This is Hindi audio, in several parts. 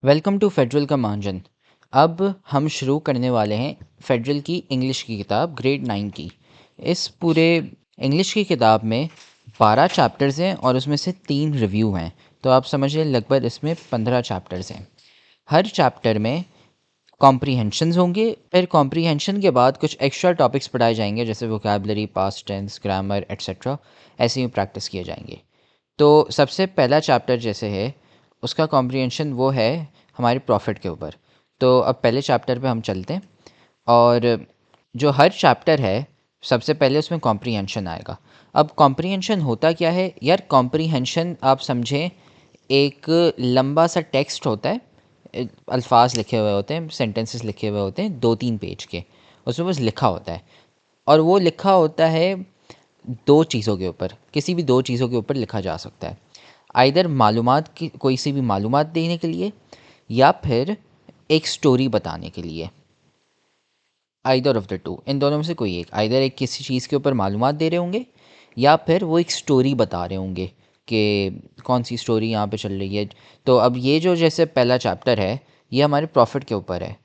वेलकम टू फेडरल का मांजन। अब हम शुरू करने वाले हैं फेडरल की इंग्लिश की किताब ग्रेड 9 की। इस पूरे इंग्लिश की किताब में 12 चैप्टर्स हैं और उसमें से 3 रिव्यू हैं, तो आप समझिए लगभग इसमें 15 चैप्टर्स हैं। हर चैप्टर में कॉम्प्रीहेंशंस होंगे, फिर कॉम्प्रीहेंशन के बाद कुछ एक्स्ट्रा टॉपिक्स पढ़ाए जाएंगे जैसे vocabulary, past tense, grammar etcetera. ऐसे ही प्रैक्टिस किए जाएंगे। तो सबसे पहला चैप्टर जैसे है उसका कॉम्प्रीहेंशन वो है हमारे प्रॉफिट के ऊपर। तो अब पहले चैप्टर पे हम चलते हैं। और जो हर चैप्टर है सबसे पहले उसमें कॉम्प्रीहेंशन आएगा। अब कॉम्प्रीहेंशन होता क्या है यार? कॉम्प्रीहेंशन आप समझें एक लंबा सा टेक्स्ट होता है, अल्फाज लिखे हुए होते हैं, सेंटेंसेस लिखे हुए होते हैं 2-3 पेज के, उसमें बस लिखा होता है। और वो लिखा होता है दो चीज़ों के ऊपर, किसी भी दो चीज़ों के ऊपर लिखा जा सकता है। आइदर मालूमात की कोई सी भी मालूमात देने के लिए या फिर एक स्टोरी बताने के लिए। आइदर ऑफ द टू, इन दोनों में से कोई एक, आइदर एक किसी चीज़ के ऊपर मालूमात दे रहे होंगे या फिर वो एक स्टोरी बता रहे होंगे कि कौन सी स्टोरी यहाँ पे चल रही है। तो अब ये जो जैसे पहला चैप्टर है ये हमारे प्रॉफिट के ऊपर है।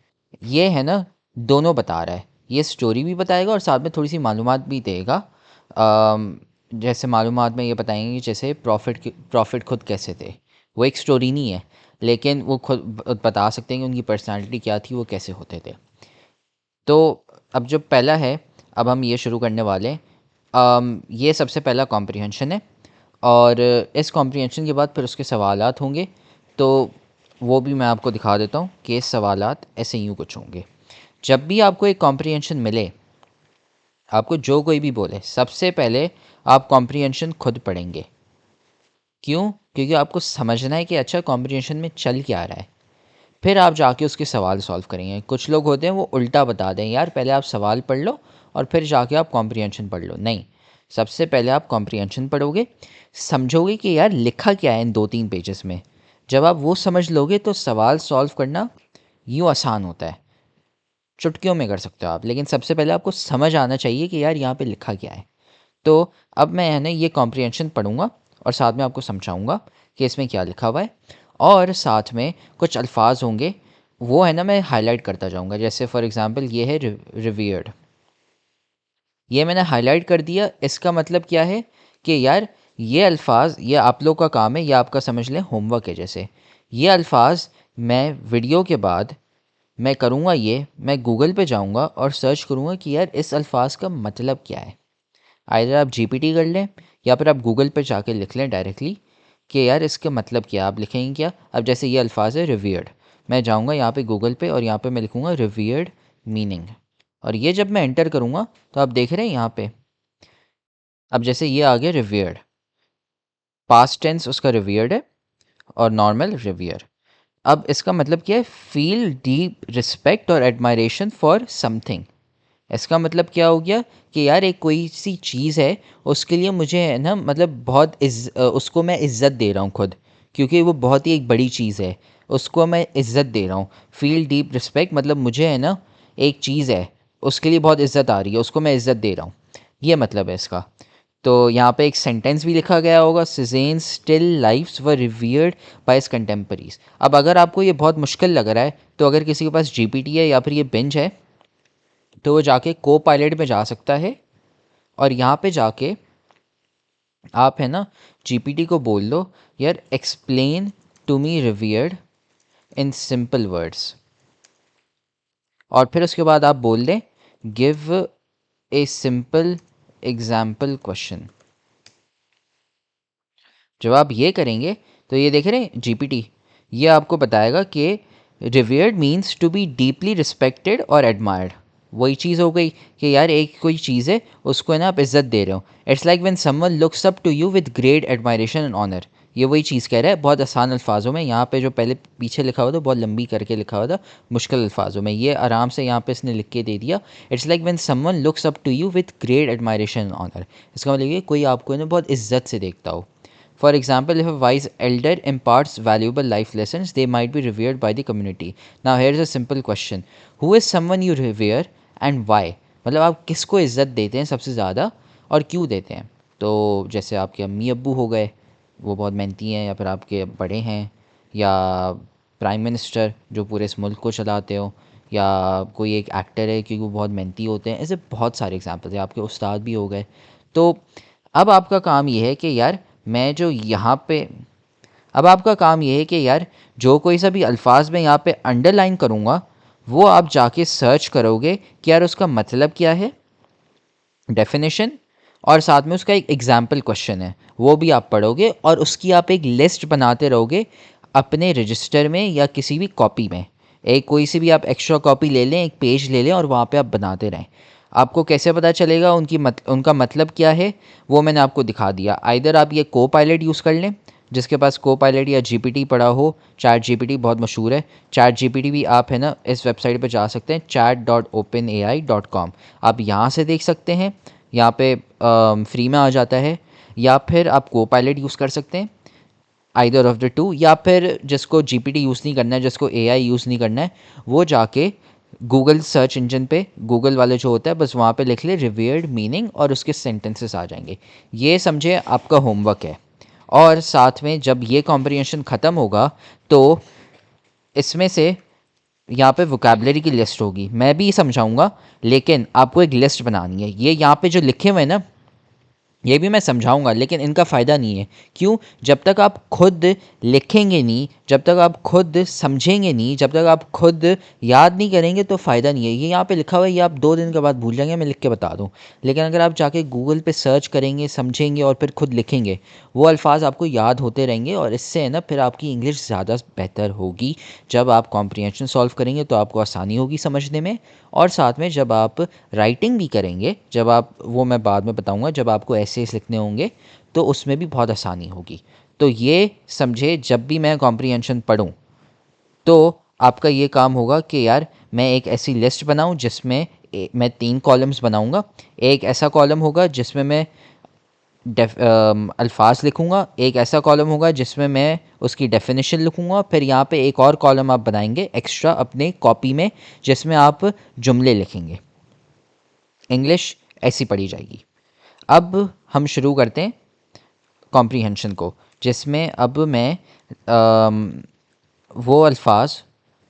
ये है ना, दोनों बता रहा है, ये स्टोरी भी बताएगा और साथ में थोड़ी सी मालूमात भी देगा। जैसे मालूमात में ये बताएंगे कि जैसे प्रॉफिट खुद कैसे थे। वो एक स्टोरी नहीं है, लेकिन वो खुद बता सकते हैं कि उनकी पर्सनालिटी क्या थी, वो कैसे होते थे। तो अब जो पहला है, अब हम ये शुरू करने वाले हैं। ये सबसे पहला कॉम्प्रिहेंशन है और इस कॉम्प्रिहेंशन के बाद फिर उसके सवालात होंगे। तो वो भी मैं आपको दिखा देता हूँ कि सवालात ऐसे यूँ कुछ होंगे। जब भी आपको एक कॉम्प्रिहेंशन मिले, आपको जो कोई भी बोले, सबसे पहले आप कॉम्प्रिहेंशन खुद पढ़ेंगे। क्यों? क्योंकि आपको समझना है कि अच्छा कॉम्प्रिहेंशन में चल क्या रहा है। फिर आप जाके उसके सवाल सॉल्व करेंगे। कुछ लोग होते हैं वो उल्टा बता दें, यार पहले आप सवाल पढ़ लो और फिर जाके आप कॉम्प्रिहेंशन पढ़ लो। नहीं, सबसे पहले आप कॉम्प्रिहेंशन पढ़ोगे, समझोगे कि यार लिखा क्या है इन 2-3 पेजेस में। जब आप वो समझ लोगे तो सवाल सॉल्व करना यूँ आसान होता है, चुटकियों में कर सकते हो आप। लेकिन सबसे पहले आपको समझ आना चाहिए कि यार यहाँ पे लिखा क्या है। तो अब मैं है ना ये कॉम्प्रिहेंशन पढ़ूंगा और साथ में आपको समझाऊंगा कि इसमें क्या लिखा हुआ है। और साथ में कुछ अल्फाज होंगे, वो है ना मैं हाईलाइट करता जाऊंगा। जैसे फॉर एग्जांपल ये है रिवियर्ड, ये मैंने हाईलाइट कर दिया। इसका मतलब क्या है कि यार ये अल्फाज, ये आप लोग का काम है, ये आपका समझ लें होमवर्क है। जैसे ये अल्फाज मैं वीडियो के बाद मैं करूँगा, ये मैं गूगल पे जाऊँगा और सर्च करूँगा कि यार इस अल्फाज का मतलब क्या है। आइदर आप जीपीटी कर लें या फिर आप गूगल पे जाके लिख लें डायरेक्टली कि यार इसका मतलब क्या। आप लिखेंगे क्या? अब जैसे ये अल्फाज है रिवियर्ड, मैं जाऊँगा यहाँ पे गूगल पे और यहाँ पे मैं लिखूँगा रिवियर्ड मीनिंग। और ये जब मैं एंटर करूँगा तो आप देख रहे हैं यहाँ पे, अब जैसे ये आ गया रिवियर्ड, पास्ट टेंस उसका रिवियर्ड है और नॉर्मल रिवियर। अब इसका मतलब क्या है? फील डीप रिस्पेक्ट और एडमायरेशन फॉर समथिंग। इसका मतलब क्या हो गया कि यार एक कोई सी चीज़ है, उसके लिए मुझे है ना मतलब बहुत उसको मैं इज़्ज़त दे रहा हूँ खुद, क्योंकि वो बहुत ही एक बड़ी चीज़ है, उसको मैं इज़्ज़त दे रहा हूँ। फील डीप रिस्पेक्ट मतलब मुझे है ना एक चीज़ है, उसके लिए बहुत इज़्ज़त आ रही है, उसको मैं इज़्ज़त दे रहा हूँ। ये मतलब है इसका। तो यहाँ पे एक सेंटेंस भी लिखा गया होगा, Cezanne still lifes were revered by his contemporaries. अब अगर आपको ये बहुत मुश्किल लग रहा है तो अगर किसी के पास जीपीटी है या फिर ये बिंज है तो वो जाके को पायलट में जा सकता है और यहाँ पे जाके आप है ना जीपीटी को बोल दो यार explain to me revered in simple words. और फिर उसके बाद आप बोल दें give a simple example question. जब आप ये करेंगे तो ये देख रहे हैं जीपीटी, ये आपको बताएगा कि revered means to be deeply respected और एडमायर्ड। वही चीज़ हो गई कि यार एक कोई चीज़ है, उसको है ना आप इज्जत दे रहे हो। It's like when someone looks up to you with great admiration and honour. ये वही चीज़ कह रहा है बहुत आसान अल्फाजों में। यहाँ पे जो पहले पीछे लिखा हुआ था बहुत लंबी करके लिखा हुआ था मुश्किल अल्फाजों में, ये आराम से यहाँ पे इसने लिख के दे दिया। It's like when someone looks up to you with great admiration and honour. इसका मतलब ये कोई आपको ना बहुत इज्जत से देखता हो। For example, if a wise elder imparts valuable life lessons, they might be revered by the community. Now, here's a simple question. Who is someone you revere and why? मतलब आप किसको इज़्ज़त देते हैं सबसे ज़्यादा और क्यों देते हैं? तो जैसे आपके अम्मी अब्बू हो गए, वो बहुत मेहनती हैं, या फिर आपके बड़े हैं, या प्राइम मिनिस्टर जो पूरे इस मुल्क को चलाते हो, या कोई एक एक्टर है क्योंकि वो बहुत मेहनती होते हैं। ऐसे बहुत सारे एग्जाम्पल्स हैं, आपके उस्ताद भी हो गए। तो अब आपका काम ये है कि यार मैं जो यहाँ पे अब आपका काम ये है कि यार जो कोई सा भी अल्फाज मैं यहाँ पे अंडरलाइन करूँगा वो आप जाके सर्च करोगे कि यार उसका मतलब क्या है, डेफिनेशन, और साथ में उसका एक एग्जाम्पल क्वेश्चन है वो भी आप पढ़ोगे, और उसकी आप एक लिस्ट बनाते रहोगे अपने रजिस्टर में या किसी भी कॉपी में। एक कोई सी भी आप एक्स्ट्रा कॉपी ले लें, एक पेज ले लें, और वहाँ पे आप बनाते रहें। आपको कैसे पता चलेगा उनका मतलब क्या है, वो मैंने आपको दिखा दिया। आइदर आप ये को पायलट यूज़ कर लें, जिसके पास को पायलट या जीपीटी पड़ा हो। चैट जीपीटी बहुत मशहूर है, चैट जीपीटी भी आप है ना इस वेबसाइट पे जा सकते हैं, chat.openai.com। आप यहाँ से देख सकते हैं, यहाँ पे फ्री में आ जाता है। या फिर आप को पायलट यूज़ कर सकते हैं, आइदर ऑफ द टू। या फिर जिसको जीपीटी यूज़ नहीं करना है, जिसको एआई यूज़ नहीं करना है, वो जाके गूगल सर्च इंजन पे, गूगल वाले जो होता है बस वहाँ पे लिख ले रिवेयर्ड मीनिंग और उसके सेंटेंसेस आ जाएंगे। ये समझे आपका होमवर्क है। और साथ में जब ये कॉम्प्रिहेंशन ख़त्म होगा तो इसमें से यहाँ पे वोकैबलरी की लिस्ट होगी, मैं भी समझाऊंगा, लेकिन आपको एक लिस्ट बनानी है। ये यहाँ पे जो लिखे हुए हैं ना, ये भी मैं समझाऊंगा, लेकिन इनका फ़ायदा नहीं है। क्यों? जब तक आप खुद लिखेंगे नहीं, जब तक आप खुद समझेंगे नहीं, जब तक आप खुद याद नहीं करेंगे तो फ़ायदा नहीं है। ये यहाँ पे लिखा हुआ है, ये आप 2 दिन के बाद भूल जाएंगे, मैं लिख के बता दूँ। लेकिन अगर आप जाके गूगल पे सर्च करेंगे, समझेंगे और फिर खुद लिखेंगे, वो अल्फाज आपको याद होते रहेंगे, और इससे है ना फिर आपकी इंग्लिश ज़्यादा बेहतर होगी। जब आप कॉम्प्रिहेंशन सॉल्व करेंगे तो आपको आसानी होगी समझने में। और साथ में जब आप राइटिंग भी करेंगे, जब आप, वो मैं बाद में बताऊंगा, जब आपको एसेस लिखने होंगे तो उसमें भी बहुत आसानी होगी। तो ये समझे, जब भी मैं कॉम्प्रिहेंशन पढूं तो आपका ये काम होगा कि यार मैं एक ऐसी लिस्ट बनाऊं जिसमें मैं 3 कॉलम्स बनाऊंगा। एक ऐसा कॉलम होगा जिसमें मैं अल्फाज लिखूंगा, एक ऐसा कॉलम होगा जिसमें मैं उसकी डेफिनेशन लिखूंगा, फिर यहाँ पे एक और कॉलम आप बनाएंगे एक्स्ट्रा अपने कॉपी में जिसमें आप जुमले लिखेंगे। इंग्लिश ऐसी पढ़ी जाएगी। अब हम शुरू करते हैं कॉम्प्रिहेंशन को, जिसमें अब मैं वो अल्फाज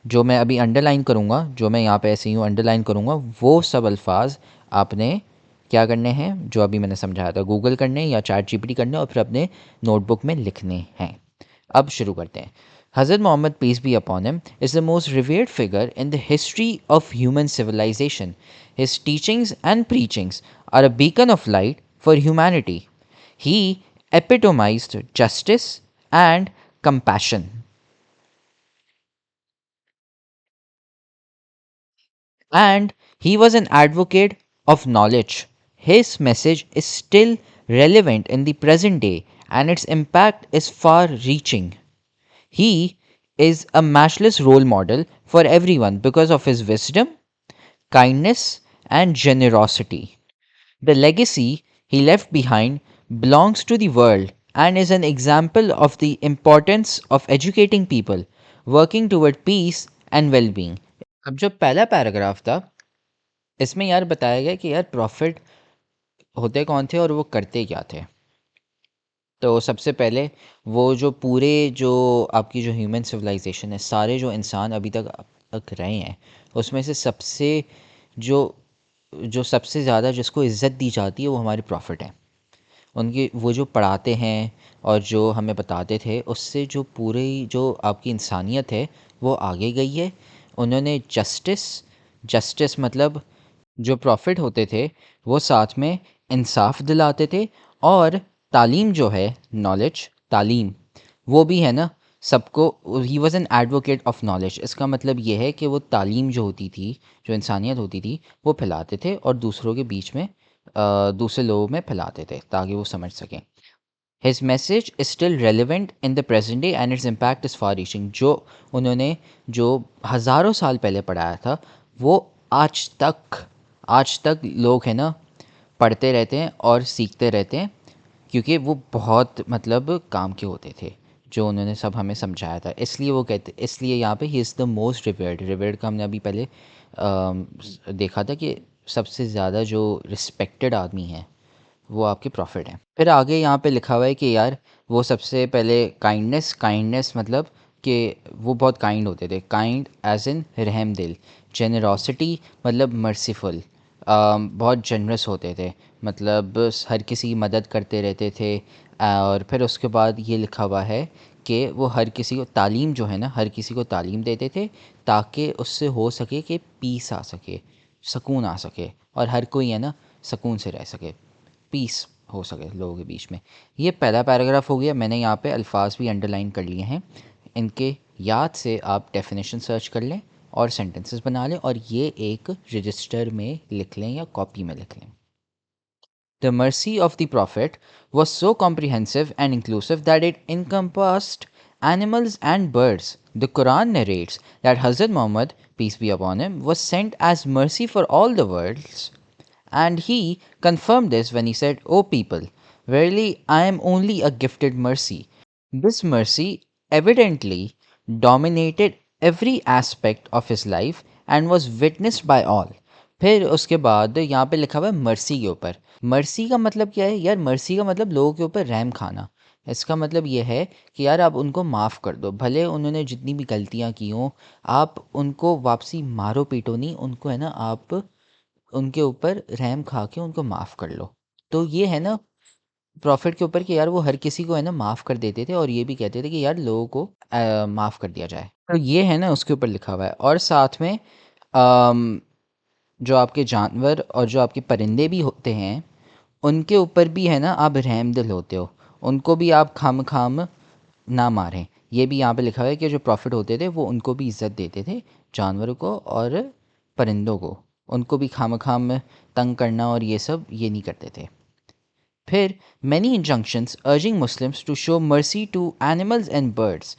जो मैं अभी अंडरलाइन करूँगा, जो मैं यहाँ पे ऐसे यूँ अंडरलाइन करूँगा, वो सब अल्फाज आपने क्या करने हैं, जो अभी मैंने समझाया था, गूगल करने या चैट जीपीटी करने और फिर अपने नोटबुक में लिखने हैं। अब शुरू करते हैं। Hazrat Muhammad, peace be upon him, is the most revered figure in the history of human civilization. His teachings and preachings are a beacon of light for humanity. He epitomized justice and compassion. And he was an advocate of knowledge. His message is still relevant in the present day and its impact is far reaching. He is a matchless role model for everyone because of his wisdom, kindness, and generosity. The legacy he left behind belongs to the world and is an example of the importance of educating people, working toward peace and well being. अब जो पहला पैराग्राफ था, इसमें यार बताया गया कि यार प्रॉफिट होते कौन थे और वो करते क्या थे। तो सबसे पहले वो जो पूरे जो आपकी जो ह्यूमन सिविलाइजेशन है, सारे जो इंसान अभी तक रहे हैं, उसमें से जो जो सबसे ज़्यादा जिसको इज़्ज़त दी जाती है वो हमारे प्रॉफिट हैं। उनकी वो जो पढ़ाते हैं और जो हमें बताते थे, उससे जो पूरी जो आपकी इंसानियत है वो आगे गई है। उन्होंने जस्टिस मतलब जो प्रॉफिट होते थे वो साथ में इंसाफ दिलाते थे। और तालीम जो है, नॉलेज, तालीम, वो भी है ना सबको। He was an advocate of knowledge. इसका मतलब ये है कि वो तालीम जो होती थी, जो इंसानियत होती थी, वो फैलाते थे और दूसरों के बीच में दूसरे लोगों में फैलाते थे ताकि वो समझ सकें। His message is still relevant in the present day and its impact is far reaching. जो उन्होंने जो हज़ारों साल पहले पढ़ाया था वो आज तक लोग है ना पढ़ते रहते हैं और सीखते रहते हैं, क्योंकि वो बहुत मतलब काम के होते थे जो उन्होंने सब हमें समझाया था। इसलिए वो कहते, इसलिए यहाँ पे ही इज़ द मोस्ट रिवेर्ड का हमने अभी पहले देखा था कि सबसे ज़्यादा जो रिस्पेक्टेड आदमी हैं वो आपके प्रॉफिट हैं। फिर आगे यहाँ पे लिखा हुआ है कि यार वो सबसे पहले काइंडनेस मतलब कि वो बहुत काइंड होते थे। काइंड एज इन रहम दिल, जेनरोसिटी मतलब मर्सीफुल, बहुत जनरस होते थे, मतलब हर किसी की मदद करते रहते थे। और फिर उसके बाद ये लिखा हुआ है कि वो हर किसी को तालीम जो है ना, हर किसी को तालीम देते थे ताकि उससे हो सके कि पीस आ सके, सुकून आ सके, और हर कोई है ना सुकून से रह सके, पीस हो सके लोगों के बीच में। ये पहला पैराग्राफ हो गया। मैंने यहाँ पे अल्फाज भी अंडरलाइन कर लिए हैं। इनके याद से आप डेफिनेशन सर्च कर लें और सेंटेंसेस बना लें, और ये एक रजिस्टर में लिख लें या कॉपी में लिख लें। The mercy of the Prophet was so comprehensive and inclusive that it encompassed animals and birds. The Quran narrates that Hazrat Muhammad, peace be upon him, was sent as mercy for all the worlds. And he confirmed this when he said, O people, verily I am only a gifted mercy. This mercy evidently dominated every aspect of his life and was witnessed by all. फिर उसके बाद यहाँ पे लिखा हुआ है मर्सी के ऊपर। मर्सी का मतलब क्या है यार? मर्सी का मतलब लोगों के ऊपर रहम खाना। इसका मतलब ये है कि यार आप उनको माफ़ कर दो, भले उन्होंने जितनी भी गलतियाँ की हों, आप उनको वापसी मारो पीटो नहीं, उनको है ना आप उनके ऊपर रहम खा के उनको माफ़ कर लो। तो ये है ना प्रॉफिट के ऊपर कि यार वो हर किसी को है ना माफ़ कर देते थे, और ये भी कहते थे कि यार लोगों को माफ़ कर दिया जाए। तो ये है ना उसके ऊपर लिखा हुआ है। और साथ में अम, जो आपके जानवर और जो आपके परिंदे भी होते हैं, उनके ऊपर भी है ना आप रहमदिल होते हो, उनको भी आप खाम खाम ना मारें। ये भी यहाँ पे लिखा हुआ है कि जो प्रॉफिट होते थे वो उनको भी इज़्ज़त देते थे, जानवरों को और परिंदों को, उनको भी खाम खाम तंग करना और ये सब ये नहीं करते थे। फिर many injunctions urging Muslims to show mercy to animals and birds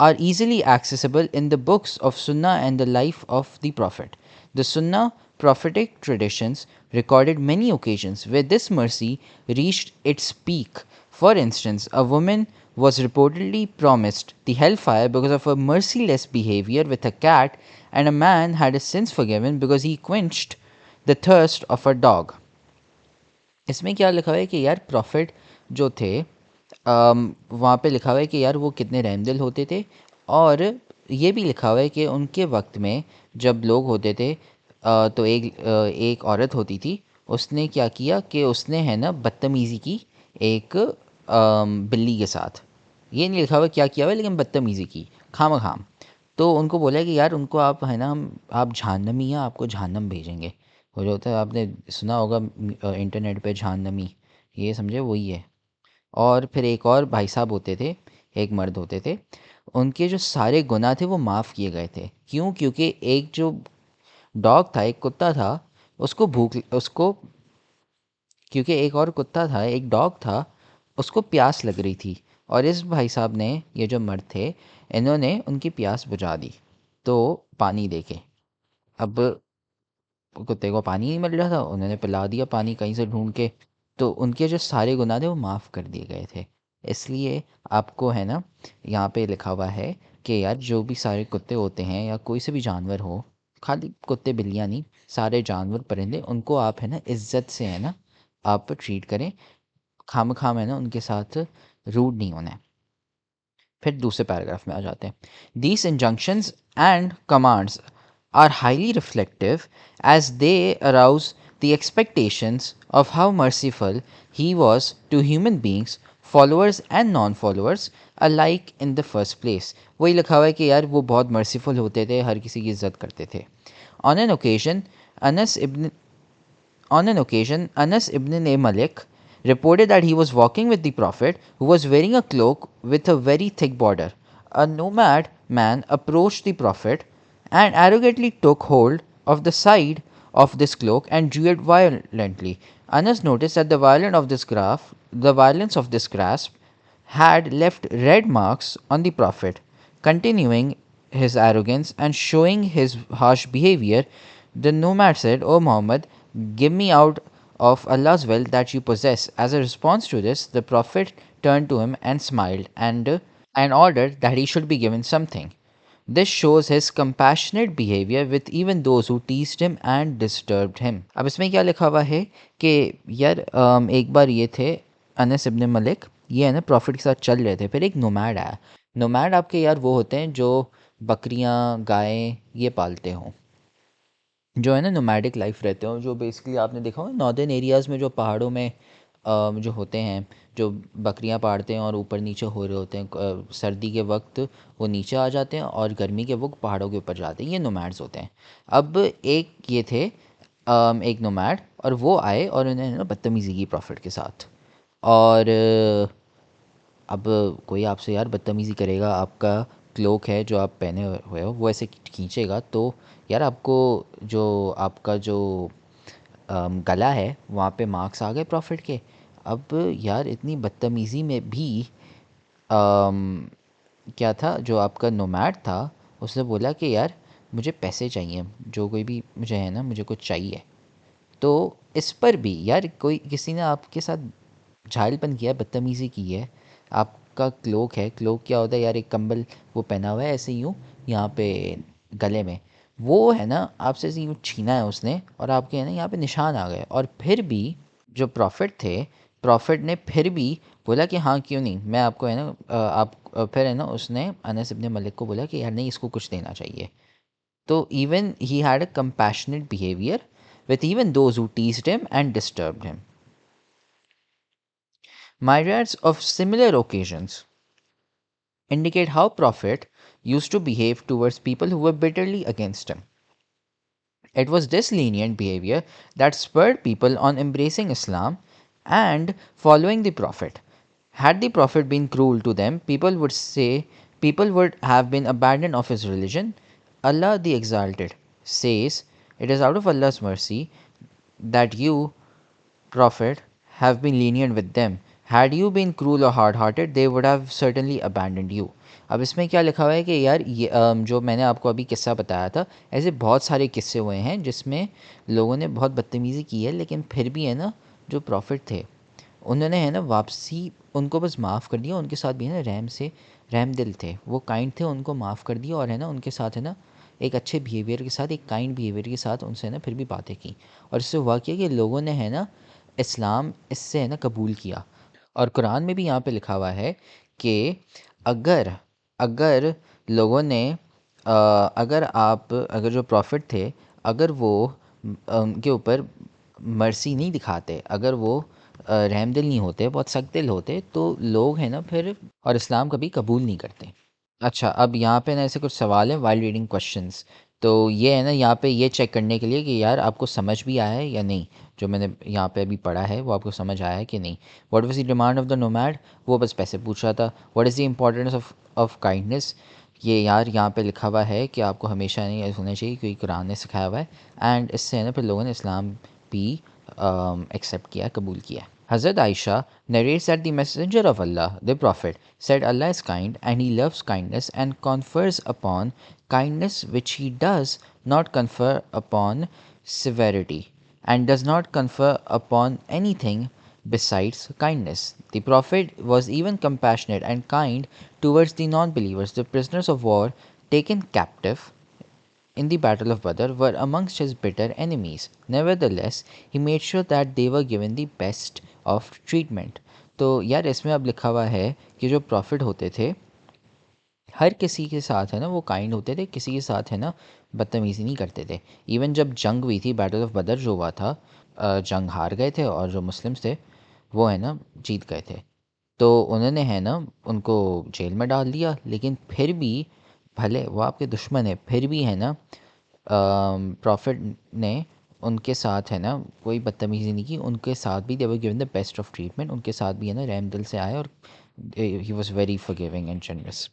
are easily accessible in the books of Sunnah and the life of the Prophet. The Sunnah prophetic traditions recorded many occasions where this mercy reached its peak. For instance, a woman was reportedly promised the hellfire because of her merciless behavior with a cat, and a man had his sins forgiven because he quenched the thirst of a dog. इसमें क्या लिखा हुआ है कि यार प्रॉफिट जो थे वहाँ पे लिखा हुआ है कि यार वो कितने रहमदिल होते थे। और ये भी लिखा हुआ है कि उनके वक्त में जब लोग होते थे तो एक औरत होती थी, उसने क्या किया कि उसने है ना बदतमीज़ी की एक बिल्ली के साथ। ये नहीं लिखा हुआ क्या किया हुआ है, लेकिन बदतमीज़ी की खाम खाम। तो उनको बोला कि यार उनको आप है ना हम आप जहन्नमी हैं, आपको जहन्नम भेजेंगे। वो जो होता है आपने सुना होगा इंटरनेट पे जहन्नमी, ये समझे वही है। और फिर एक और भाई साहब होते थे, एक मर्द होते थे, उनके जो सारे गुनाह थे वो माफ़ किए गए थे। क्यों? क्योंकि एक जो डॉग था, एक कुत्ता था, उसको भूख उसको क्योंकि एक और कुत्ता था, एक डॉग था, उसको प्यास लग रही थी, और इस भाई साहब ने, ये जो मर्द थे, इन्होंने उनकी प्यास बुझा दी तो पानी देके। अब कुत्ते को पानी नहीं मिल रहा था, उन्होंने पिला दिया पानी कहीं से ढूंढ के, तो उनके जो सारे गुनाह थे वो माफ़ कर दिए गए थे। इसलिए आपको है ना यहाँ पे लिखा हुआ है कि यार जो भी सारे कुत्ते होते हैं या कोई से भी जानवर हो, खाली कुत्ते बिल्लियाँ नहीं, सारे जानवर परिंदे, उनको आप है ना इज्जत से है ना आप ट्रीट करें, खाम खाम है ना उनके साथ रूड नहीं होना है। फिर दूसरे पैराग्राफ में आ जाते हैं। These injunctions and commands are highly reflective as they arouse the expectations of how merciful he was to human beings, followers and non-followers alike in the first place. वही लिखा हुआ है कि यार वो बहुत मर्सीफुल होते थे, हर किसी की इज्जत करते थे। On an occasion, Anas ibn On an occasion, Anas ibn Malik reported that he was walking with the Prophet, who was wearing a cloak with a very thick border. A nomad man approached the Prophet and arrogantly took hold of the side of this cloak and drew it violently. Anas noticed that the violence of this grasp had left red marks on the Prophet. Continuing his arrogance and showing his harsh behavior, the nomad said, O Muhammad, give me out of Allah's wealth that you possess. As a response to this, the Prophet turned to him and smiled and ordered that he should be given something. This shows his compassionate behavior with even those who teased him and disturbed him. अब इसमें क्या लिखा हुआ है कि यार एक बार ये थे अनस इब्न मलिक, ये है ना प्रॉफिट के साथ चल रहे थे, फिर एक नोमैड आया। नोमैड आपके यार वो होते हैं जो बकरियां गायें ये पालते हों, जो है ना नोमैडिक लाइफ रहते हो, जो बेसिकली आपने देखा होगा नॉर्दर्न एरियाज़ में जो पहाड़ों में जो होते हैं, जो बकरियां पालते हैं और ऊपर नीचे हो रहे होते हैं, सर्दी के वक्त वो नीचे आ जाते हैं और गर्मी के वक्त पहाड़ों के ऊपर जाते हैं, ये नोमैड्स होते हैं। अब एक ये थे एक नोमैड, और वो आए और उन्होंने ना बदतमीज़ी की प्रॉफिट के साथ। और अब कोई आपसे यार बदतमीज़ी करेगा, आपका क्लोक है जो आप पहने हुए हो वो ऐसे खींचेगा, तो यार आपको जो आपका जो गला है वहाँ पे मार्क्स आ गए प्रॉफिट के। अब यार इतनी बदतमीज़ी में भी अम, क्या था, जो आपका नोमैड था उसने बोला कि यार मुझे पैसे चाहिए, जो कोई भी मुझे है ना मुझे कुछ चाहिए। तो इस पर भी यार कोई किसी ने आपके साथ झाइलपन किया है, बदतमीज़ी की है। आपका क्लोक है, क्लोक क्या होता है यार, एक कंबल वो पहना हुआ है ऐसे यूँ यहाँ पे गले में, वो है ना आपसे ऐसे यूँ छीना है उसने और आपके है ना यहाँ पे निशान आ गए। और फिर भी जो प्रॉफिट थे, प्रॉफिट ने फिर भी बोला कि हाँ क्यों नहीं, मैं आपको है ना फिर है ना उसने अनस इब्न मलिक को बोला कि यार नहीं इसको कुछ देना चाहिए। तो even he had a compassionate behavior with even those who teased him and disturbed him. Myriads of similar occasions indicate how Prophet used to behave towards people who were bitterly against him. It was this lenient behavior that spurred people on embracing Islam and following the Prophet. Had the Prophet been cruel to them, people would have been abandoned of his religion. Allah the Exalted says, "It is out of Allah's mercy that you, Prophet, have been lenient with them. Had you been cruel or hard hearted, they would have certainly abandoned you." अब इसमें क्या लिखा हुआ है कि यार ये जो मैंने आपको अभी किस्सा बताया था, ऐसे बहुत सारे किस्से हुए हैं जिसमें लोगों ने बहुत बदतमीज़ी की है, लेकिन फिर भी है ना जो प्रॉफिट थे उन्होंने है ना वापसी उनको बस माफ़ कर दिया। उनके साथ भी है ना रहम दिल थे, वो काइंड थे, उनको माफ़ कर दिया और है ना उनके साथ है ना एक अच्छे बिहेवियर के साथ, एक काइंड बिहेवियर के साथ उनसे है ना फिर भी बातें की। और इससे हुआ क्या कि लोगों ने है ना इस्लाम इससे है ना कबूल किया। और कुरान में भी यहाँ पे लिखा हुआ है कि अगर अगर लोगों ने अगर जो प्रॉफिट थे, अगर वो उनके ऊपर मर्सी नहीं दिखाते, अगर वो रहमदिल नहीं होते, बहुत सख्त दिल होते, तो लोग हैं ना फिर और इस्लाम कभी कबूल नहीं करते। अच्छा, अब यहाँ पे ना ऐसे कुछ सवाल हैं वाइल रीडिंग क्वेश्चंस। तो ये है ना यहाँ पे ये चेक करने के लिए कि यार आपको समझ भी आया है या नहीं, जो मैंने यहाँ पे अभी पढ़ा है वो आपको समझ आया है कि नहीं। What was the demand of the nomad, वो बस पैसे पूछ रहा था। What is the importance of kindness, ये यार यहाँ पे लिखा हुआ है कि आपको हमेशा नहीं ऐसा होना चाहिए क्योंकि कुरान ने सिखाया हुआ है। एंड इससे है ना फिर लोगों ने इस्लाम भी एक्सेप्ट किया, कबूल किया। Hazrat Aisha narrates that the Messenger of Allah, the Prophet, said, "Allah is kind and He loves kindness and confers upon kindness which He does not confer upon severity and does not confer upon anything besides kindness." The Prophet was even compassionate and kind towards the non believers, the prisoners of war taken captive in the Battle of Badr were amongst his bitter enemies. Nevertheless, he made sure that they were given the best of treatment. तो यार इसमें अब लिखा हुआ है कि जो प्रॉफिट होते थे हर किसी के साथ है ना वो काइंड होते थे, किसी के साथ है ना बदतमीज़ी नहीं करते थे। इवन जब जंग हुई थी, बैटल ऑफ बदर जो हुआ था, जंग हार गए थे और जो मुस्लिम्स थे वो है ना जीत गए थे। तो उन्होंने है ना उनको जेल में डाल दिया, लेकिन फिर भी भले वो आपके दुश्मन है फिर भी है ना प्रॉफिट ने उनके साथ है ना कोई बदतमीज़ी नहीं की, उनके साथ भी they were given the best of treatment, उनके साथ भी है ना रहम दिल से आए और he was very forgiving and generous.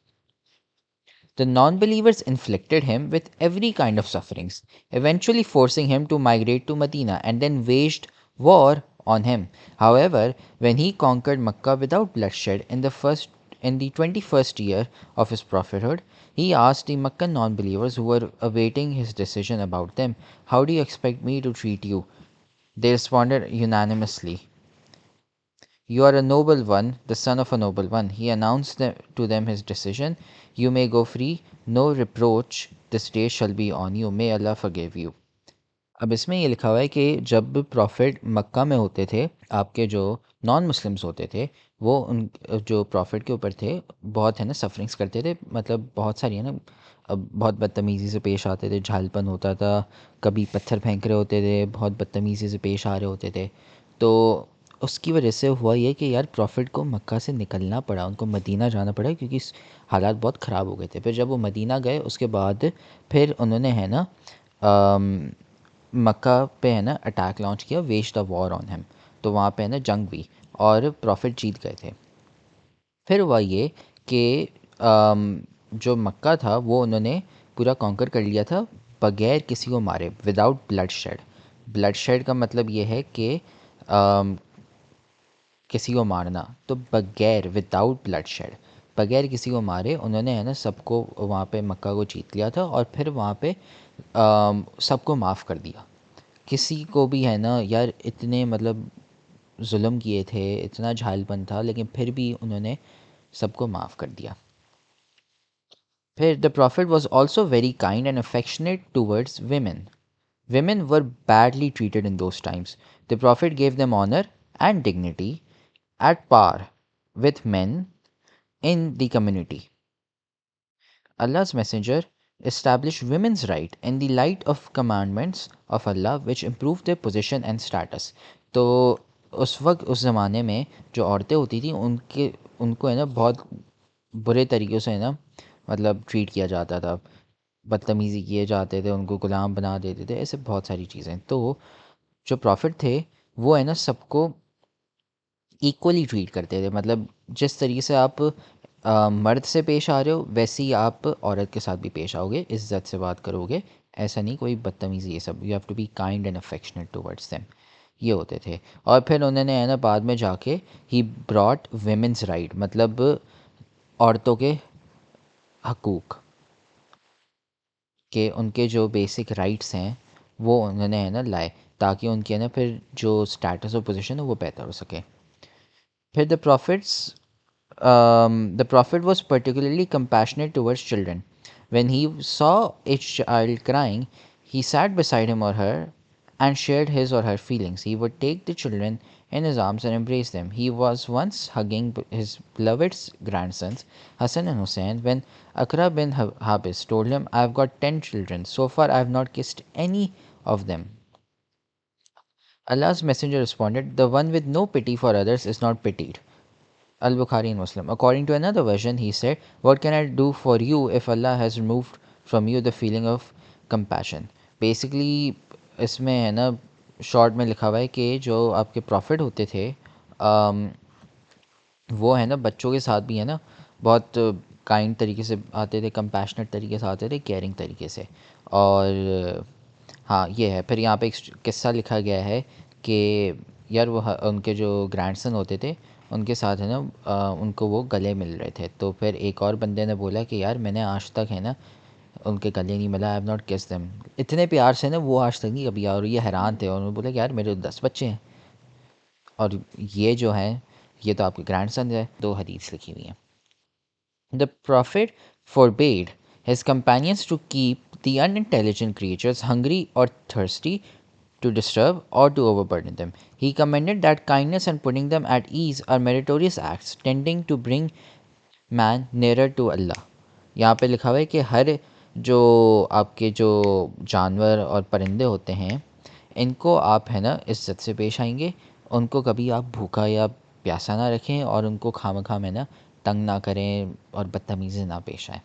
The non-believers inflicted him with every kind of sufferings, eventually forcing him to migrate to Medina and then waged war on him. However, when he conquered Mecca without bloodshed in the 21st year of his prophethood, he asked the Meccan non-believers who were awaiting his decision about them, "How do you expect me to treat you?" They responded unanimously, "You are a noble one, the son of a noble one." He announced to them his decision, "You may go free, no reproach this day shall be on you, may Allah forgive you." अब इसमें ये लिखा हुआ है कि जब प्रॉफिट मक्का में होते थे, आपके जो नॉन मुस्लिम्स होते थे वो उन जो प्रॉफिट के ऊपर थे बहुत है ना सफरिंग्स करते थे, मतलब बहुत सारी है ना, अब बहुत बदतमीज़ी से पेश आते थे, झालपन होता था, कभी पत्थर फेंक रहे होते थे, बहुत बदतमीज़ी से पेश आ रहे होते थे। तो उसकी वजह से हुआ ये कि यार प्रॉफिट को मक्का से निकलना पड़ा, उनको मदीना जाना पड़ा, क्योंकि हालात बहुत ख़राब हो गए थे। फिर जब वो मदीना गए उसके बाद फिर उन्होंने है ना अम, मक्का पे है ना अटैक लॉन्च किया, waged the war on him. तो वहाँ पे है ना जंग हुई और प्रॉफिट जीत गए थे। फिर हुआ ये कि जो मक्का था वो उन्होंने पूरा कॉन्कर कर लिया था बगैर किसी को मारे, without blood shed. Blood shed का मतलब ये है कि अम, किसी को मारना, तो बगैर विदाउट ब्लड शेड, बगैर किसी को मारे उन्होंने है ना सबको वहाँ पे मक्का को जीत लिया था। और फिर वहाँ पे सबको माफ़ कर दिया। किसी को भी है ना यार, इतने मतलब जुल्म किए थे, इतना झालपन था, लेकिन फिर भी उन्होंने सबको माफ़ कर दिया। फिर the profit was also very kind and affectionate towards women. Women were badly treated in those times. The Prophet gave them honor and dignity at par with men in the community. Allah's Messenger established women's right in the light of commandments of Allah which improved their position and status. तो उस वक्त उस ज़माने में जो औरतें होती थी उनके उनको है ना बहुत बुरे तरीक़ों से है ना मतलब ट्रीट किया जाता था, बदतमीज़ी किए जाते थे, उनको ग़ुलाम बना देते थे, ऐसे बहुत सारी चीज़ें। तो जो प्रॉफिट थे वो है ना सबको इक्वली ट्रीट करते थे, मतलब जिस तरीके से आप मर्द से पेश आ रहे हो वैसे ही आप औरत के साथ भी पेश आओगे, इज़्ज़त से बात करोगे, ऐसा नहीं कोई बदतमीज़ी, ये सब। You have to be kind and affectionate towards them, ये होते थे। और फिर उन्होंने है ना बाद में जाके ही ब्रॉट वेमेंस राइट, मतलब औरतों के हकूक़ के, उनके जो बेसिक राइट्स हैं वो उन्होंने है ना लाए, ताकि उनकी है ना फिर जो स्टेटस और पोजीशन है वो बेहतर हो सके। फिर the prophet was particularly compassionate towards children. When he saw a child crying, he sat beside him or her and shared his or her feelings. He would take the children in his arms and embrace them. He was once hugging his beloved grandsons, Hassan and Hussein, when Akra bin Habis told him, "I've got 10 children. So far, I've not kissed any of them." Allah's messenger responded, "The one with no pity for others is not pitied." Al Bukhari and Muslim. According to another version, he said, "What can I do for you if Allah has removed from you the feeling of compassion?" Basically, इसमें है ना शॉर्ट में लिखा हुआ है कि जो आपके प्रॉफिट होते थे वो है ना बच्चों के साथ भी है ना बहुत काइंड तरीके से आते थे, कंपैशनेट तरीके से आते थे, केयरिंग तरीके से। और हाँ ये है। फिर यहाँ पे एक किस्सा लिखा गया है कि यार वो उनके जो ग्रैंडसन होते थे उनके साथ है ना उनको वो गले मिल रहे थे। तो फिर एक और बंदे ने बोला कि यार मैंने आज तक है ना उनके गले नहीं मिला, आई हैव नॉट किस देम, इतने प्यार से ना वो आज तक नहीं कभी। और ये हैरान थे और उन्होंने बोला कि यार मेरे 10 बच्चे हैं और ये जो हैं ये तो आपके ग्रैंडसन है। दो हदीस लिखी हुई हैं। The prophet forbade his companions to keep the unintelligent creatures hungry or thirsty, to disturb or to overburden them. He commended that kindness and putting them at ease are meritorious acts tending to bring man nearer to Allah. यहाँ पे लिखा हुआ है कि हर जो आपके जो जानवर और परिंदे होते हैं इनको आप है ना इज्जत से पेश आएंगे, उनको कभी आप भूखा या प्यासा ना रखें और उनको खामखा में ना तंग ना करें और बदतमीज़ी ना पेश आएँ।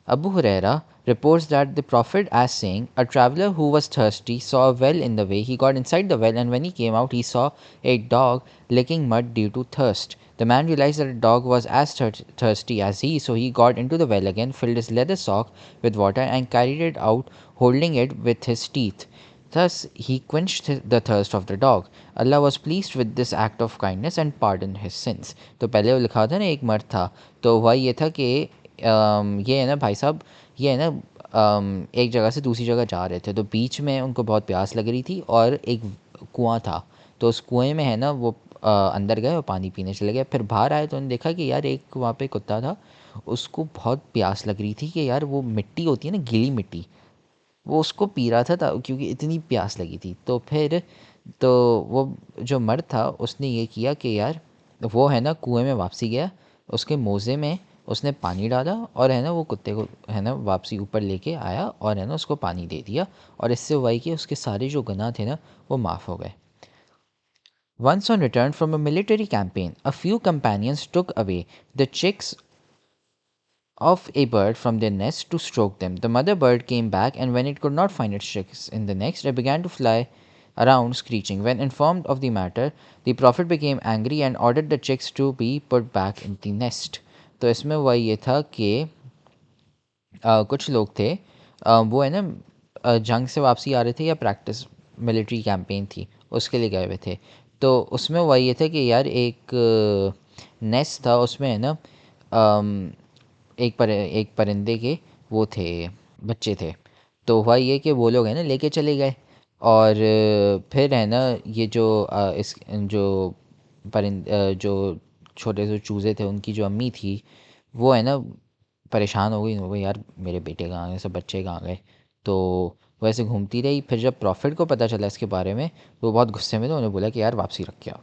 Abu Huraira reports that the Prophet as saying, "A traveler who was thirsty saw a well in the way. He got inside the well, and when he came out, he saw a dog licking mud due to thirst. The man realized that the dog was as thirsty as he, so he got into the well again, filled his leather sock with water, and carried it out, holding it with his teeth. Thus he quenched the thirst of the dog. Allah was pleased with this act of kindness and pardoned his sins." तो पहले वो लिखा था ना एक मर्द था, तो वह ये था कि ये है ना भाई साहब, ये है ना एक जगह से दूसरी जगह जा रहे थे, तो बीच में उनको बहुत प्यास लग रही थी और एक कुआं था। तो उस कुएं में है ना वो अंदर गए और पानी पीने चले गए। फिर बाहर आए तो उन्होंने देखा कि यार एक वहाँ पे कुत्ता था, उसको बहुत प्यास लग रही थी कि यार वो मिट्टी होती है ना गीली मिट्टी, वो उसको पी रहा था क्योंकि इतनी प्यास लगी थी। तो फिर तो वो जो मर्द था उसने ये किया कि यार वो है ना कुएं में वापसी गया, उसके मोज़े में उसने पानी डाला और है ना वो कुत्ते को है ना वापसी ऊपर लेके आया और है ना उसको पानी दे दिया, और इससे हुआ कि उसके सारे जो गुनाह थे ना वो माफ़ हो गए। Once on return from a military campaign, a few companions took away the chicks of a bird from their nest to stroke them. The mother bird came back, and when it could not find its chicks in the nest, it began to fly around screeching. When informed of the matter, the prophet became angry and ordered the chicks to be put back in the nest. तो इसमें हुआ ये था कि कुछ लोग थे, वो है ना जंग से वापसी आ रहे थे या प्रैक्टिस मिलिट्री कैंपेन थी उसके लिए गए हुए थे। तो उसमें हुआ ये था कि यार एक नेस्ट था, उसमें है ना एक परिंदे के वो थे, बच्चे थे। तो हुआ ये कि वो लोग है ना लेके चले गए, और फिर है ना ये जो इस जो जो छोटे से चूज़े थे उनकी जो अम्मी थी, वो है ना परेशान हो गई, हो गई यार मेरे बेटे कहाँ गए, सब बच्चे कहाँ गए। तो वैसे घूमती रही, फिर जब प्रॉफिट को पता चला इसके बारे में तो वो बहुत गुस्से में थे, उन्होंने बोला कि यार वापसी रख के आओ।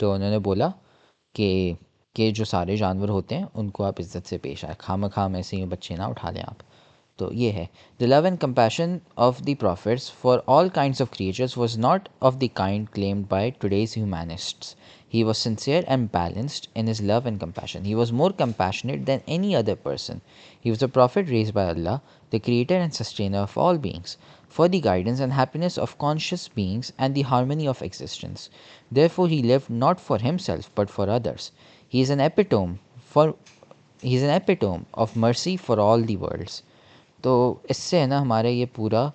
तो उन्होंने बोला कि जो सारे जानवर होते हैं उनको आप इज़्ज़त से पेश आए, खाम ऐसे ही बच्चे ना उठा लें आप। तो ये है the love and compassion of the prophets for all kinds of creatures was not of the kind claimed by today's humanists. He was sincere and balanced in his love and compassion. He was more compassionate than any other person. He was a prophet raised by Allah, the creator and sustainer of all beings, for the guidance and happiness of conscious beings and the harmony of existence. Therefore, he lived not for himself but for others. He is an epitome for he is an epitome of mercy for all the worlds. तो इससे है ना हमारा ये पूरा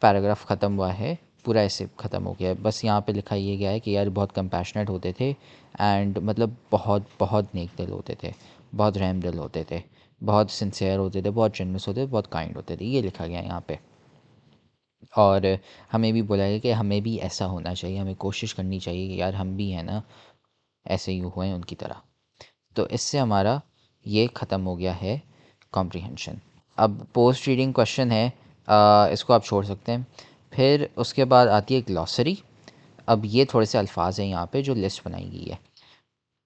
पैराग्राफ ख़त्म हुआ है, पूरा ऐसे ख़त्म हो गया है। बस यहाँ पे लिखा ये गया है कि यार बहुत कंपैशनेट होते थे, एंड मतलब बहुत बहुत नेक दिल होते थे, बहुत रहम दिल होते थे, बहुत सिंसियर होते थे, बहुत जेनरस होते थे, बहुत काइंड होते थे, ये लिखा गया है यहाँ पे। और हमें भी बोला गया कि हमें भी ऐसा होना चाहिए, हमें कोशिश करनी चाहिए कि यार हम भी है ना ऐसे ही हुए उनकी तरह। तो इससे हमारा ये ख़त्म हो गया है कॉम्प्रीहेंशन। अब पोस्ट रीडिंग क्वेश्चन है, इसको आप छोड़ सकते हैं। फिर उसके बाद आती है ग्लॉसरी। अब ये थोड़े से अल्फाज हैं यहाँ पे जो लिस्ट बनाई गई है।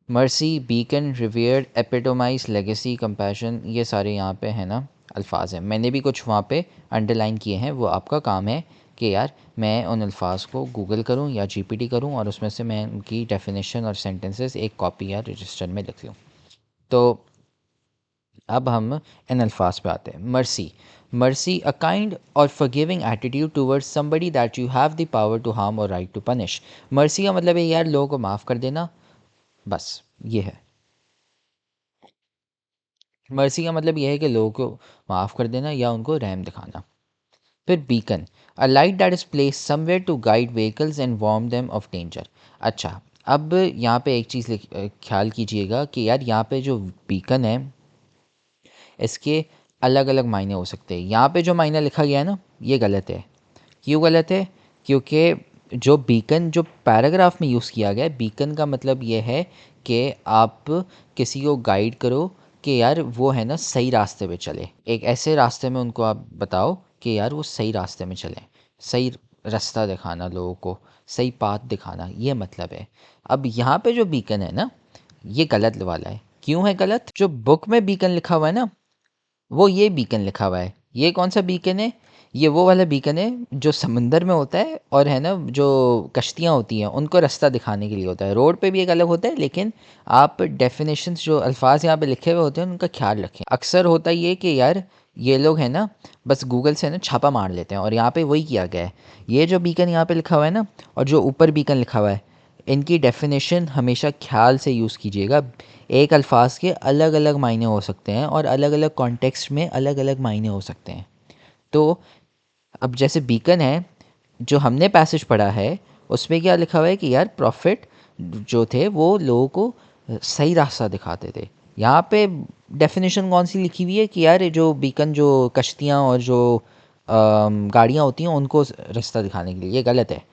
Mercy, beacon, revered, epitomize, legacy, compassion, ये सारे यहाँ पे है ना अल्फाज हैं। मैंने भी कुछ वहाँ पे अंडरलाइन किए हैं, वो आपका काम है कि यार मैं उन अल्फाज को गूगल करूँ या जीपीटी करूँ और उसमें से मैं उनकी डेफिनेशन और सेंटेंसेस एक कॉपी या रजिस्टर में लिख लूँ। तो अब हम इन अल्फाज पे आते हैं। मर्सी, मर्सी अ काइंड और forgiving attitude towards somebody that you have the power to harm और राइट टू पनिश। मर्सी का मतलब है यार लोगों को माफ़ कर देना, बस ये है। मर्सी का मतलब यह है कि लोगों को माफ़ कर देना या उनको रहम दिखाना। फिर beacon, a light that is place somewhere to guide vehicles and warn them of danger. अच्छा, अब यहाँ पे एक चीज़ ख्याल कीजिएगा कि यार यहाँ पे जो बीकन है इसके अलग अलग मायने हो सकते हैं। यहाँ पे जो मायना लिखा गया है ना ये गलत है। क्यों गलत है? क्योंकि जो बीकन जो पैराग्राफ में यूज़ किया गया है, बीकन का मतलब ये है कि आप किसी को गाइड करो कि यार वो है ना सही रास्ते पे चले, एक ऐसे रास्ते में उनको आप बताओ कि यार वो सही रास्ते में चलें, सही रास्ता दिखाना लोगों को, सही पाथ दिखाना, ये मतलब है। अब यहाँ पे जो बीकन है ना ये गलत वाला है। क्यों है गलत? जो बुक में बीकन लिखा हुआ है ना वो ये बीकन लिखा हुआ है। ये कौन सा बीकन है? ये वो वाला बीकन है जो समंदर में होता है और है ना जो कश्तियाँ होती हैं उनको रास्ता दिखाने के लिए होता है। रोड पे भी एक अलग होता है, लेकिन आप डेफिनेशंस जो अल्फाज यहाँ पे लिखे हुए होते हैं उनका ख्याल रखें। अक्सर होता ये कि यार ये लोग है ना बस गूगल से ना छापा मार लेते हैं, और यहाँ पे वही किया गया है। ये जो बीकन यहाँ पे लिखा हुआ है ना और जो ऊपर बीकन लिखा हुआ है, इनकी डेफिनेशन हमेशा ख्याल से यूज़ कीजिएगा। एक अल्फाज के अलग अलग मायने हो सकते हैं और अलग अलग कॉन्टेक्स्ट में अलग अलग मायने हो सकते हैं। तो अब जैसे बीकन है जो हमने पैसेज पढ़ा है उसमें क्या लिखा हुआ है कि यार प्रॉफिट जो थे वो लोगों को सही रास्ता दिखाते थे। यहाँ पे डेफिनेशन कौन सी लिखी हुई है कि यार ये जो बीकन जो कश्तियाँ और जो गाड़ियाँ होती हैं उनको रास्ता दिखाने के लिए, ये गलत है।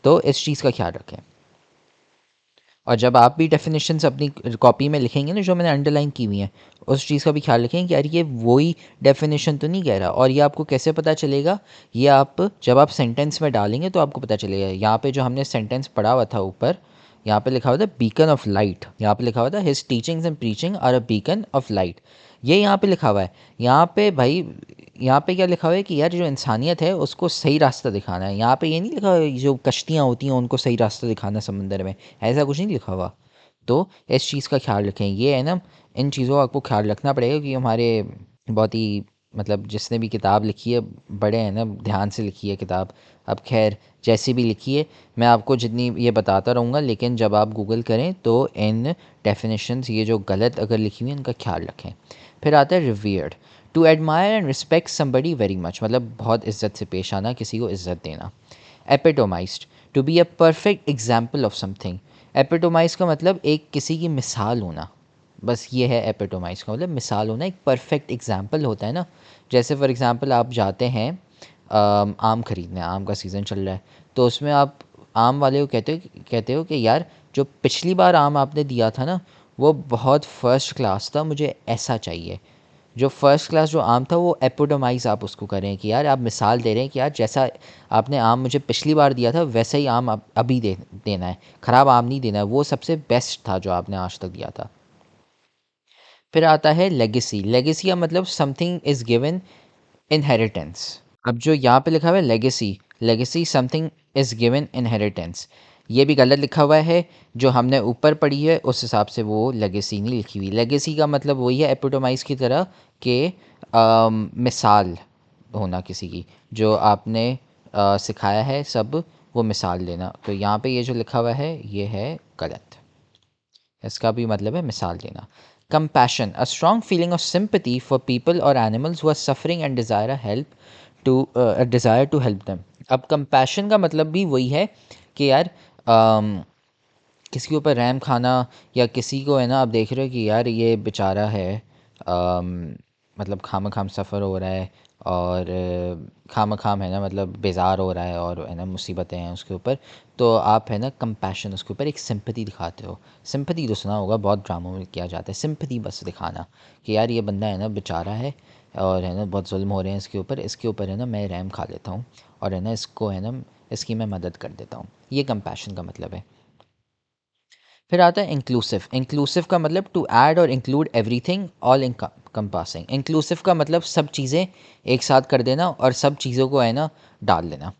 तो इस चीज़ का ख्याल रखें। और जब आप भी डेफिनेशंस अपनी कॉपी में लिखेंगे ना जो मैंने अंडरलाइन की हुई हैं, उस चीज़ का भी ख्याल रखें कि यार ये वही डेफिनेशन तो नहीं कह रहा। और ये आपको कैसे पता चलेगा? ये आप जब आप सेंटेंस में डालेंगे तो आपको पता चलेगा। यहाँ पे जो हमने सेंटेंस पढ़ा हुआ था ऊपर, यहाँ पे लिखा हुआ था बीकन ऑफ लाइट, यहाँ पे लिखा हुआ था his teachings and preaching are a beacon of light, ये यहाँ पे लिखा हुआ है। यहाँ पे भाई, यहाँ पे क्या लिखा हुआ है कि यार जो इंसानियत है उसको सही रास्ता दिखाना है। यहाँ पे ये नहीं लिखा हुआ है जो कश्तियाँ होती हैं उनको सही रास्ता दिखाना है समंदर में, ऐसा कुछ नहीं लिखा हुआ। तो इस चीज़ का ख्याल रखें, ये है ना, इन चीज़ों का आपको ख्याल रखना पड़ेगा कि हमारे बहुत ही मतलब जिसने भी किताब लिखी है बड़े हैं ना ध्यान से लिखी है किताब। अब खैर जैसी भी लिखी है मैं आपको जितनी ये बताता रहूँगा, लेकिन जब आप गूगल करें तो इन डेफिनेशंस ये जो गलत अगर लिखी हुई है इनका ख्याल रखें। फिर आता है revered, to admire and respect somebody very much, मतलब बहुत इज्जत से पेश आना, किसी को इज्जत देना। Epitomized, to be a perfect example of something, epitomize का मतलब एक किसी की मिसाल होना, बस ये है एपिटोमाइज का मतलब मिसाल होना, एक परफेक्ट एग्जाम्पल होता है ना। जैसे फॉर एग्जांपल आप जाते हैं आम खरीदने, आम का सीज़न चल रहा है, तो उसमें आप आम वाले को कहते हो कि यार जो पिछली बार आम आपने दिया था ना वो बहुत फर्स्ट क्लास था, मुझे ऐसा चाहिए। जो फर्स्ट क्लास जो आम था वो एपिटोमाइज़ आप उसको करें कि यार आप मिसाल दे रहे हैं कि यार जैसा आपने आम मुझे पिछली बार दिया था वैसा ही आम अभी देना है, ख़राब आम नहीं देना है, वो सबसे बेस्ट था जो आपने आज तक दिया था। फिर आता है लेगेसी, लेगेसी का मतलब समथिंग इज़ गिवन इनहेरिटेंस। अब जो यहाँ पे लिखा हुआ है legacy, legacy something is given inheritance, ये भी गलत लिखा हुआ है। जो हमने ऊपर पढ़ी है उस हिसाब से वो लेगेसी नहीं लिखी हुई। लेगेसी का मतलब वही है एपिटोमाइज़ की तरह कि मिसाल होना किसी की, जो आपने सिखाया है सब वो मिसाल देना। तो यहाँ पे ये जो लिखा हुआ है ये है गलत, इसका भी मतलब है मिसाल देना। Compassion, a strong feeling of sympathy for people और animals who are suffering and desire help to desire to help them. अब कंपैशन का मतलब भी वही है कि यार किसी के ऊपर रहम खाना, या किसी को है ना आप देख रहे हो कि यार ये बेचारा है मतलब खाम खाम सफ़र हो रहा है और खाम खाम है ना मतलब बेजार हो रहा है और है ना मुसीबतें हैं उसके ऊपर, तो आप है ना कंपैशन उसके ऊपर एक सिंपैथी दिखाते हो। सिंपैथी तो सुना होगा बहुत ड्रामों में किया जाता है, सिंपैथी बस दिखाना कि यार ये बंदा है ना बेचारा है और है ना बहुत जुल्म हो रहे हैं इसके ऊपर है ना मैं रहम खा लेता हूँ और है ना इसको है ना इसकी मैं मदद कर देता हूँ, ये कंपैशन का मतलब है। फिर आता है इंक्लूसिव, इंक्लूसिव का मतलब टू ऐड और इंक्लूड एवरीथिंग ऑल कंपासिंग। इंक्लूसिव का मतलब सब चीज़ें एक साथ कर देना और सब चीज़ों को है ना डाल देना।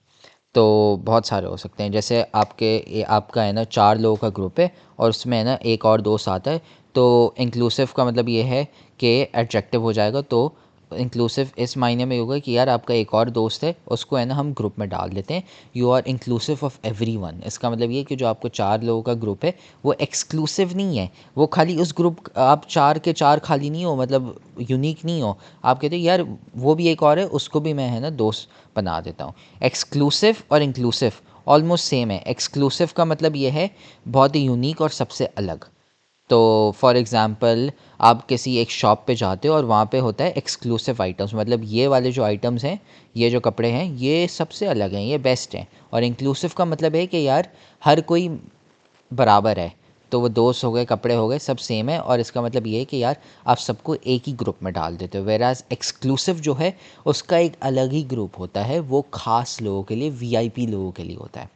तो बहुत सारे हो सकते हैं, जैसे आपका है ना 4 लोगों का ग्रुप है और उसमें है ना एक और दोस्त आता है, तो इंक्लूसिव का मतलब ये है कि एडजेक्टिव हो जाएगा। तो इंक्लूसिव इस मायने में होगा कि यार आपका एक और दोस्त है उसको है ना हम ग्रुप में डाल देते हैं। You are inclusive of everyone, इसका मतलब ये कि जो आपको 4 लोगों का ग्रुप है वो एक्सक्लूसिव नहीं है, वो खाली उस ग्रुप आप 4 के 4 खाली नहीं हो, मतलब यूनिक नहीं हो। आप कहते हो यार वो भी एक और है उसको भी मैं है ना दोस्त बना देता हूँ। एक्सक्लूसिव और इंक्लूसिव ऑलमोस्ट सेम है। एक्सक्लूसिव का मतलब ये है बहुत ही यूनिक और सबसे अलग। तो फॉर एग्ज़ाम्पल आप किसी एक शॉप पे जाते हो और वहाँ पे होता है एक्सक्लूसिव आइटम्स, मतलब ये वाले जो आइटम्स हैं, ये जो कपड़े हैं ये सबसे अलग हैं, ये बेस्ट हैं। और इंक्लूसिव का मतलब है कि यार हर कोई बराबर है, तो वो दोस्त हो गए कपड़े हो गए सब सेम है, और इसका मतलब ये है कि यार आप सबको एक ही ग्रुप में डाल देते हो। वेराज एक्सक्लूसिव जो है उसका एक अलग ही ग्रुप होता है, वो खास लोगों के लिए वीआईपी लोगों के लिए होता है।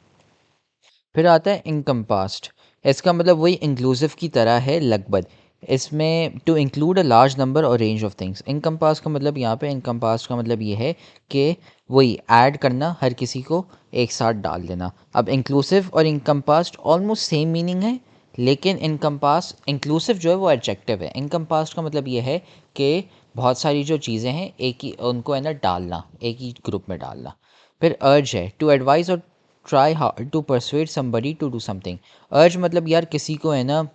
फिर आता है इनकम्पास्ड, इसका मतलब वही इंक्लूसिव की तरह है लगभग। इसमें to include a large number और रेंज ऑफ थिंग्स। इनकम्पास का मतलब यहाँ पे इनकम्पास का मतलब ये है कि वही ऐड करना, हर किसी को एक साथ डाल देना। अब इंक्लूसिव और इनकम्पास्ड ऑलमोस्ट सेम मीनिंग है, लेकिन इनकम्पास इंक्लूसिव जो है वो एडजेक्टिव है, इनकम्पास्ड का मतलब ये है कि बहुत सारी जो चीज़ें हैं एक ही उनको है ना डालना, एक ही ग्रुप में डालना। फिर अर्ज है टू एडवाइस और try hard to persuade somebody to do something. Urge मतलब यार किसी को है ना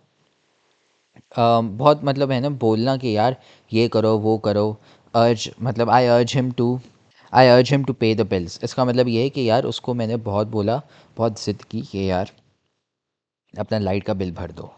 बहुत मतलब है ना बोलना कि यार ये करो वो करो। अर्ज मतलब आई अर्ज हिम टू पे द बिल्स, इसका मतलब ये है कि यार उसको मैंने बहुत बोला, बहुत ज़िद की कि यार अपना लाइट का बिल भर दो।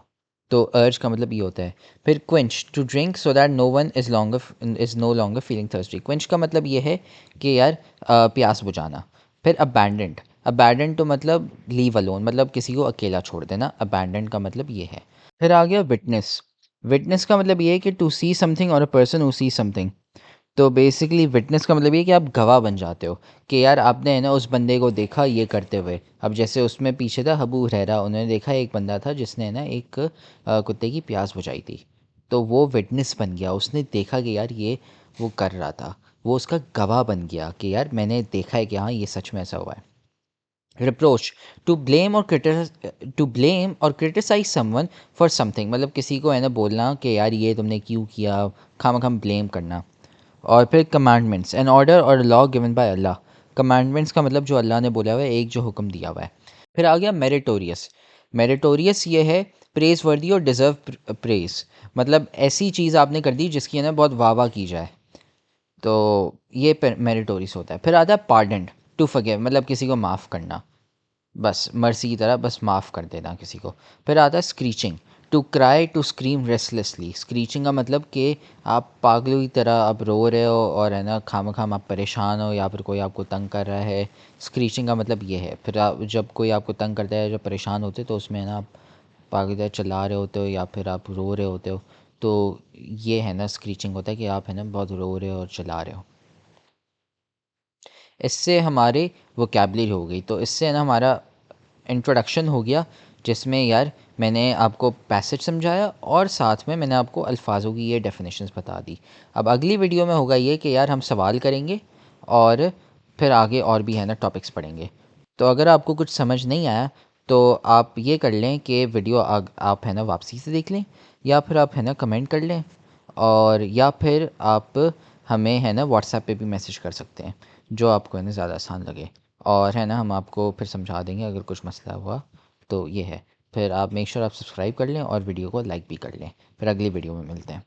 तो अर्ज का मतलब ये होता है। फिर quench, to drink so that no one is no longer feeling thirsty. Quench का मतलब ये है कि यार प्यास बुझाना। फिर अबैंडेंड, अबैंडेंड तो मतलब लीव अलोन, मतलब किसी को अकेला छोड़ देना, अबैंडेंड का मतलब ये है। फिर आ गया विटनेस, विटनेस का मतलब ये है कि टू सी समथिंग और a person who see something. तो बेसिकली विटनेस का मतलब ये है कि आप गवाह बन जाते हो कि यार आपने है ना उस बंदे को देखा ये करते हुए। अब जैसे उसमें पीछे था अबू हुरैरा, उन्होंने देखा एक बंदा था जिसने है ना एक कुत्ते की प्यास बुझाई थी। तो वो विटनेस बन गया, उसने देखा कि यार ये वो कर रहा था, वो उसका गवाह बन गया कि यार मैंने देखा है कि हाँ ये सच में ऐसा हुआ है। रिप्रोच, टू ब्लेम और क्रिटिसाइज समवन फॉर समथिंग, मतलब किसी को है ना बोलना कि यार ये तुमने क्यों किया, खाम ब्लेम करना। और फिर कमांडमेंट्स, एन ऑर्डर और law given by Allah. Commandments का मतलब जो अल्लाह ने बोला हुआ है, एक जो हुक्म दिया हुआ है। फिर आ गया मेरिटोरियस। मेरिटोरियस ये है प्रेज वर्दी और डिज़र्व प्रेज, मतलब ऐसी चीज़ आपने कर दी जिसकी है ना बहुत वाह वाह की जाए, तो ये मेरिटोरियस होता है। फिर आता है पार्डन, टू फॉरगिव, मतलब किसी को माफ़ करना, बस मर्सी की तरह बस माफ़ कर देना किसी को। फिर आता है screeching, to cry to scream restlessly. Screeching का मतलब कि आप पागलों की तरह आप रो रहे हो और है ना खाम आप परेशान हो या फिर कोई आपको तंग कर रहा है। स्क्रीचिंग का मतलब ये है। फिर आप जब कोई आपको तंग करता है, जब परेशान होते तो उसमें है ना आप पागल की तरह चिल्ला रहे होते हो या फिर आप रो रहे होते हो, तो ये है ना स्क्रीचिंग होता है कि आप है ना बहुत रो रहे हो और चिल्ला रहे हो। इससे हमारी वोकेबलरी हो गई, तो इससे है ना हमारा इंट्रोडक्शन हो गया, जिसमें यार मैंने आपको पैसेज समझाया और साथ में मैंने आपको अल्फाजों की ये डेफिनेशंस बता दी। अब अगली वीडियो में होगा ये कि यार हम सवाल करेंगे और फिर आगे और भी है ना टॉपिक्स पढ़ेंगे। तो अगर आपको कुछ समझ नहीं आया तो आप ये कर लें कि वीडियो आप है ना वापसी से देख लें, या फिर आप है ना कमेंट कर लें, और या फिर आप हमें है ना व्हाट्सएप पे भी मैसेज कर सकते हैं, जो आपको है ना ज़्यादा आसान लगे। और है ना हम आपको फिर समझा देंगे अगर कुछ मसला हुआ तो ये है। फिर आप मेक श्योर आप सब्सक्राइब कर लें और वीडियो को लाइक भी कर लें। फिर अगली वीडियो में मिलते हैं।